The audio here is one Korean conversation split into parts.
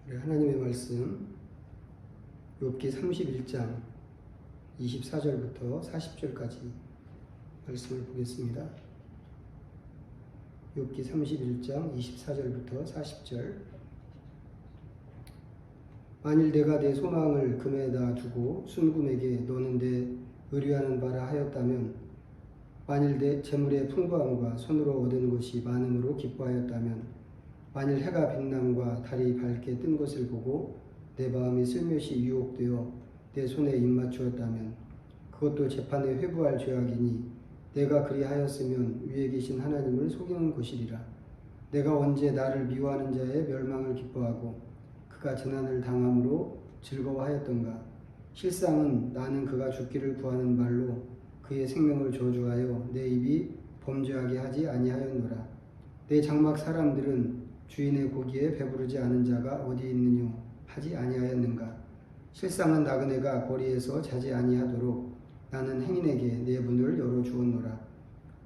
우리 하나님의 말씀 욥기 31장 24절부터 40절까지 말씀을 보겠습니다. 욥기 31장 24절부터 40절. 만일 내가 내 소망을 금에다 두고 순금에게 너는 내 의뢰하는 바라 하였다면, 만일 내 재물의 풍부함과 손으로 얻은 것이 많음으로 기뻐하였다면, 만일 해가 빛남과 달이 밝게 뜬 것을 보고 내 마음이 슬며시 유혹되어 내 손에 입맞추었다면, 그것도 재판에 회부할 죄악이니 내가 그리하였으면 위에 계신 하나님을 속이는 것이리라. 내가 언제 나를 미워하는 자의 멸망을 기뻐하고 그가 재난을 당함으로 즐거워하였던가. 실상은 나는 그가 죽기를 구하는 말로 그의 생명을 저주하여 내 입이 범죄하게 하지 아니하였노라. 내 장막 사람들은 주인의 고기에 배부르지 않은 자가 어디 있느뇨 하지 아니하였는가. 실상은 나그네가 거리에서 자지 아니하도록 나는 행인에게 내 문을 열어주었노라.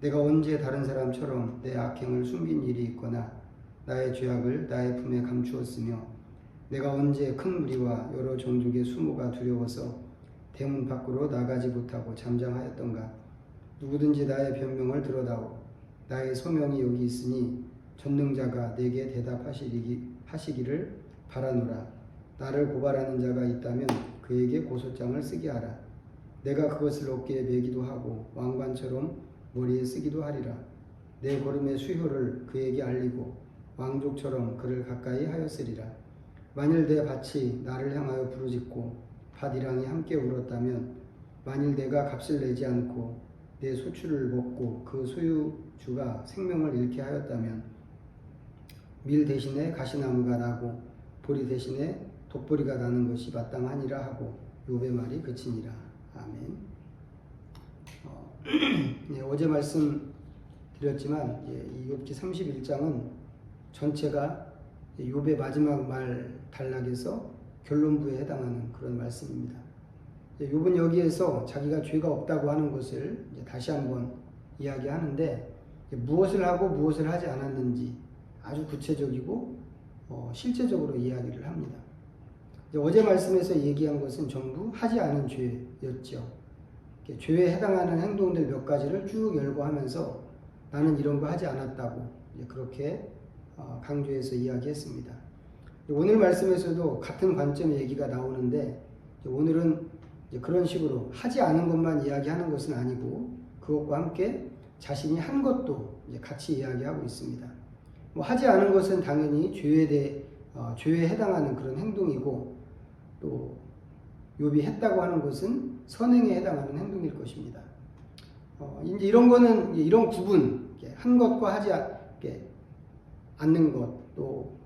내가 언제 다른 사람처럼 내 악행을 숨긴 일이 있거나 나의 죄악을 나의 품에 감추었으며, 내가 언제 큰 무리와 여러 종족의 수모가 두려워서 대문 밖으로 나가지 못하고 잠잠하였던가. 누구든지 나의 변명을 들어다오. 나의 소명이 여기 있으니 전능자가 내게 대답하시기를 바라노라. 나를 고발하는 자가 있다면 그에게 고소장을 쓰게 하라. 내가 그것을 어깨에 매기도 하고 왕관처럼 머리에 쓰기도 하리라. 내 걸음의 수효를 그에게 알리고 왕족처럼 그를 가까이 하였으리라. 만일 내 밭이 나를 향하여 부르짖고 밭이랑이 함께 울었다면, 만일 내가 값을 내지 않고 내 소출을 먹고 그 소유주가 생명을 잃게 하였다면, 밀 대신에 가시나무가 나고 보리 대신에 돛보리가 나는 것이 마땅하니라 하고 욥의 말이 그치니라. 아멘. 어제 말씀 드렸지만 이 욥기 31장은 전체가 욥의 마지막 말 단락에서 결론부에 해당하는 그런 말씀입니다. 욥은 여기에서 자기가 죄가 없다고 하는 것을 다시 한번 이야기하는데, 무엇을 하고 무엇을 하지 않았는지 아주 구체적이고 실제적으로 이야기를 합니다. 어제 말씀에서 얘기한 것은 전부 하지 않은 죄였죠. 죄에 해당하는 행동들 몇 가지를 쭉 열거하면서 나는 이런 거 하지 않았다고 그렇게 강조해서 이야기했습니다. 오늘 말씀에서도 같은 관점의 얘기가 나오는데, 오늘은 그런 식으로 하지 않은 것만 이야기하는 것은 아니고 그것과 함께 자신이 한 것도 같이 이야기하고 있습니다. 하지 않은 것은 당연히 죄에 해당하는 그런 행동이고, 또 욥이 했다고 하는 것은 선행에 해당하는 행동일 것입니다. 이제 이런 거는 이런 구분, 한 것과 하지 않는 것, 또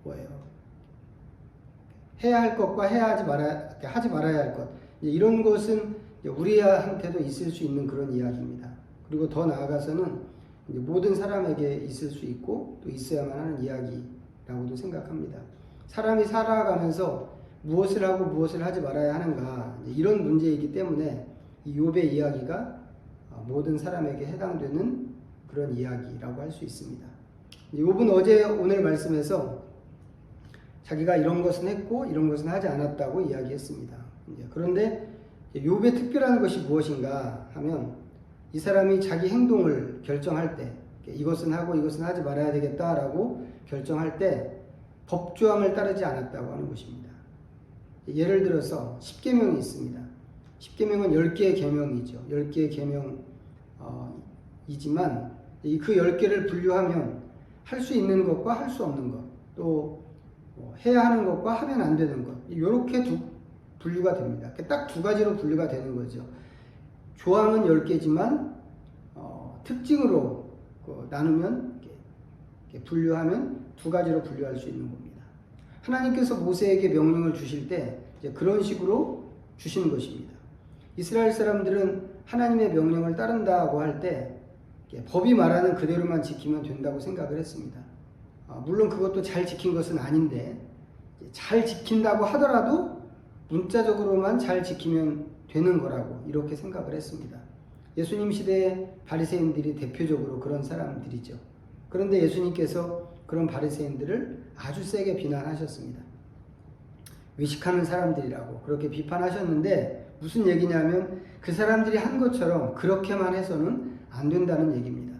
뭐예요? 해야 할 것과 하지 말아야 할 것, 이런 것은 우리한테도 있을 수 있는 그런 이야기입니다. 그리고 더 나아가서는 모든 사람에게 있을 수 있고 또 있어야만 하는 이야기라고도 생각합니다. 사람이 살아가면서 무엇을 하고 무엇을 하지 말아야 하는가, 이런 문제이기 때문에 이 욥의 이야기가 모든 사람에게 해당되는 그런 이야기라고 할 수 있습니다. 욥은 오늘 말씀에서 자기가 이런 것은 했고 이런 것은 하지 않았다고 이야기했습니다. 그런데 욥의 특별한 것이 무엇인가 하면, 이 사람이 자기 행동을 결정할 때, 이것은 하고 이것은 하지 말아야 되겠다라고 결정할 때 법조항을 따르지 않았다고 하는 것입니다. 예를 들어서 10계명이 있습니다. 10계명은 10개의 계명이죠. 10개의 계명이지만 그 10개를 분류하면 할 수 있는 것과 할 수 없는 것, 또 해야 하는 것과 하면 안 되는 것, 이렇게 분류가 됩니다. 딱 두 가지로 분류가 되는 거죠. 조항은 10개지만 특징으로 나누면, 분류하면 두 가지로 분류할 수 있는 겁니다. 하나님께서 모세에게 명령을 주실 때 그런 식으로 주시는 것입니다. 이스라엘 사람들은 하나님의 명령을 따른다고 할 때 법이 말하는 그대로만 지키면 된다고 생각을 했습니다. 물론 그것도 잘 지킨 것은 아닌데, 잘 지킨다고 하더라도 문자적으로만 잘 지키면 되는 거라고 이렇게 생각을 했습니다. 예수님 시대의 바리새인들이 대표적으로 그런 사람들이죠. 그런데 예수님께서 그런 바리새인들을 아주 세게 비난하셨습니다. 외식하는 사람들이라고 그렇게 비판하셨는데 무슨 얘기냐면 그 사람들이 한 것처럼 그렇게만 해서는 안 된다는 얘기입니다.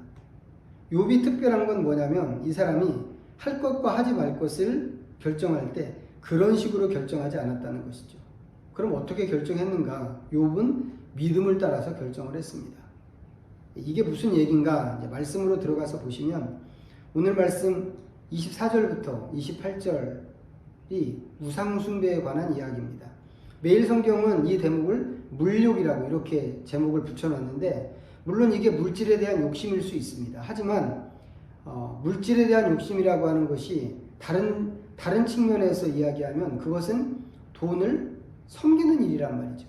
욥이 특별한 건 뭐냐면 이 사람이 할 것과 하지 말 것을 결정할 때 그런 식으로 결정하지 않았다는 것이죠. 그럼 어떻게 결정했는가? 욥은 믿음을 따라서 결정을 했습니다. 이게 무슨 얘기인가? 이제 말씀으로 들어가서 보시면 오늘 말씀 24절부터 28절이 우상숭배에 관한 이야기입니다. 매일 성경은 이 대목을 물욕이라고 이렇게 제목을 붙여놨는데 물론 이게 물질에 대한 욕심일 수 있습니다. 하지만 물질에 대한 욕심이라고 하는 것이 다른 측면에서 이야기하면 그것은 돈을 섬기는 일이란 말이죠.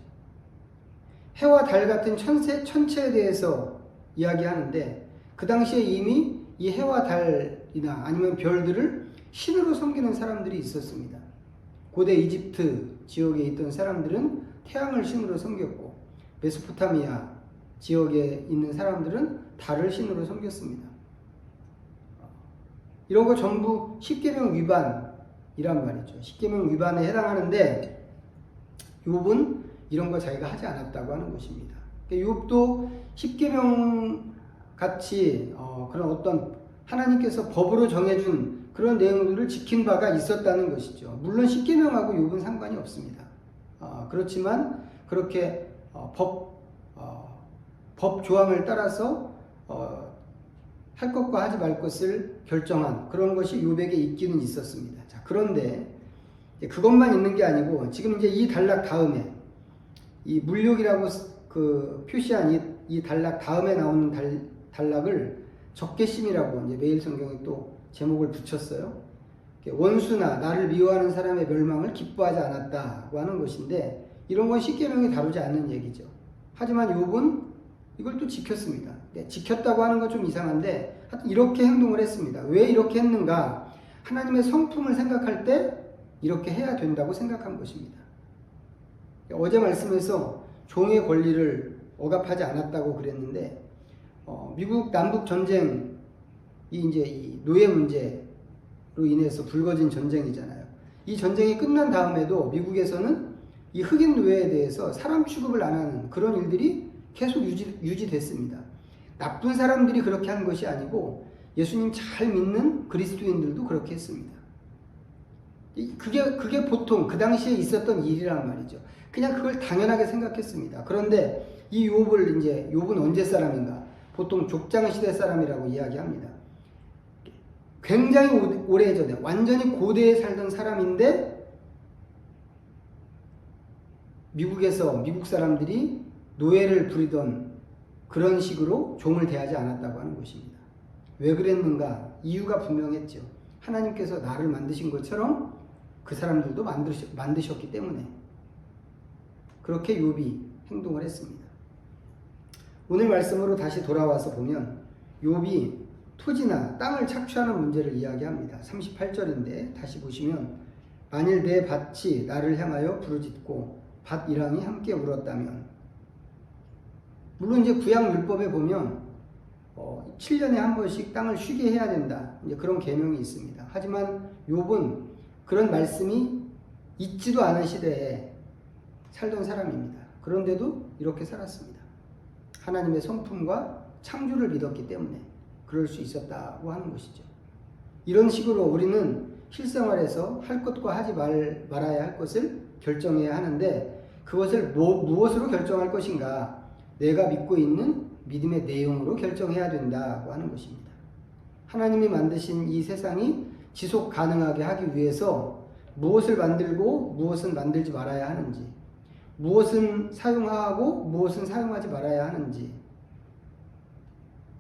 해와 달 같은 천체에 대해서 이야기하는데 그 당시에 이미 이 해와 달이나 아니면 별들을 신으로 섬기는 사람들이 있었습니다. 고대 이집트 지역에 있던 사람들은 태양을 신으로 섬겼고 메소포타미아 지역에 있는 사람들은 달을 신으로 섬겼습니다. 이런 거 전부 십계명 위반이란 말이죠. 십계명 위반에 해당하는데 욥은 이런 거 자기가 하지 않았다고 하는 것입니다. 욥도 십계명 같이 그런 어떤 하나님께서 법으로 정해준 그런 내용들을 지킨 바가 있었다는 것이죠. 물론 십계명하고 욥은 상관이 없습니다. 그렇지만 그렇게 법 조항을 따라서 할 것과 하지 말 것을 결정한 그런 것이 욥에게 있기는 있었습니다. 자, 그런데 그것만 있는 게 아니고 지금 이제 이 단락 다음에 이 물욕이라고 그 표시한 이 단락 다음에 나오는 단락을 적개심이라고 이제 매일 성경에 또 제목을 붙였어요. 원수나 나를 미워하는 사람의 멸망을 기뻐하지 않았다고 하는 것인데 이런 건 십계명이 다루지 않는 얘기죠. 하지만 욥은 이걸 또 지켰습니다. 지켰다고 하는 건 좀 이상한데 하여튼 이렇게 행동을 했습니다. 왜 이렇게 했는가? 하나님의 성품을 생각할 때 이렇게 해야 된다고 생각한 것입니다. 어제 말씀에서 종의 권리를 억압하지 않았다고 그랬는데 미국 남북 전쟁이 이제 이 노예 문제로 인해서 불거진 전쟁이잖아요. 이 전쟁이 끝난 다음에도 미국에서는 이 흑인 노예에 대해서 사람 취급을 안 하는 그런 일들이 계속 유지됐습니다. 나쁜 사람들이 그렇게 한 것이 아니고 예수님 잘 믿는 그리스도인들도 그렇게 했습니다. 그게 보통 그 당시에 있었던 일이란 말이죠. 그냥 그걸 당연하게 생각했습니다. 그런데 이 욥은 언제 사람인가? 보통 족장 시대 사람이라고 이야기합니다. 굉장히 오래전에 완전히 고대에 살던 사람인데 미국에서 미국 사람들이 노예를 부리던 그런 식으로 종을 대하지 않았다고 하는 것입니다. 왜 그랬는가? 이유가 분명했죠. 하나님께서 나를 만드신 것처럼 그 사람들도 만드셨기 때문에 그렇게 욥이 행동을 했습니다. 오늘 말씀으로 다시 돌아와서 보면 욥이 토지나 땅을 착취하는 문제를 이야기합니다. 38절인데 다시 보시면 만일 내 밭이 나를 향하여 부르짖고 밭 이랑이 함께 울었다면 물론 이제 구약율법에 보면 7년에 한 번씩 땅을 쉬게 해야 된다. 이제 그런 계명이 있습니다. 하지만 욥은 그런 말씀이 있지도 않은 시대에 살던 사람입니다. 그런데도 이렇게 살았습니다. 하나님의 성품과 창조를 믿었기 때문에 그럴 수 있었다고 하는 것이죠. 이런 식으로 우리는 실생활에서 할 것과 하지 말아야 할 것을 결정해야 하는데 그것을 무엇으로 결정할 것인가? 내가 믿고 있는 믿음의 내용으로 결정해야 된다고 하는 것입니다. 하나님이 만드신 이 세상이 지속 가능하게 하기 위해서 무엇을 만들고 무엇은 만들지 말아야 하는지, 무엇은 사용하고 무엇은 사용하지 말아야 하는지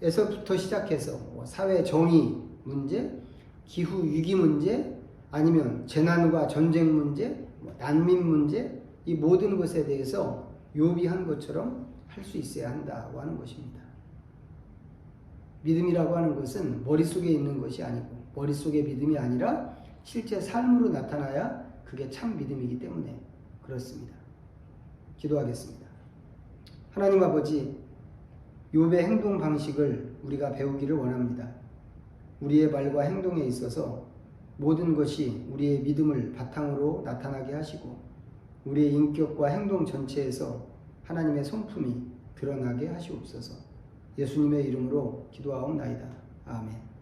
에서부터 시작해서 사회 정의 문제, 기후 위기 문제, 아니면 재난과 전쟁 문제, 난민 문제, 이 모든 것에 대해서 욥이 한 것처럼 할 수 있어야 한다고 하는 것입니다. 믿음이라고 하는 것은 머릿속에 있는 것이 아니고 머릿속의 믿음이 아니라 실제 삶으로 나타나야 그게 참 믿음이기 때문에 그렇습니다. 기도하겠습니다. 하나님 아버지, 욥의 행동 방식을 우리가 배우기를 원합니다. 우리의 말과 행동에 있어서 모든 것이 우리의 믿음을 바탕으로 나타나게 하시고 우리의 인격과 행동 전체에서 하나님의 성품이 드러나게 하시옵소서. 예수님의 이름으로 기도하옵나이다. 아멘.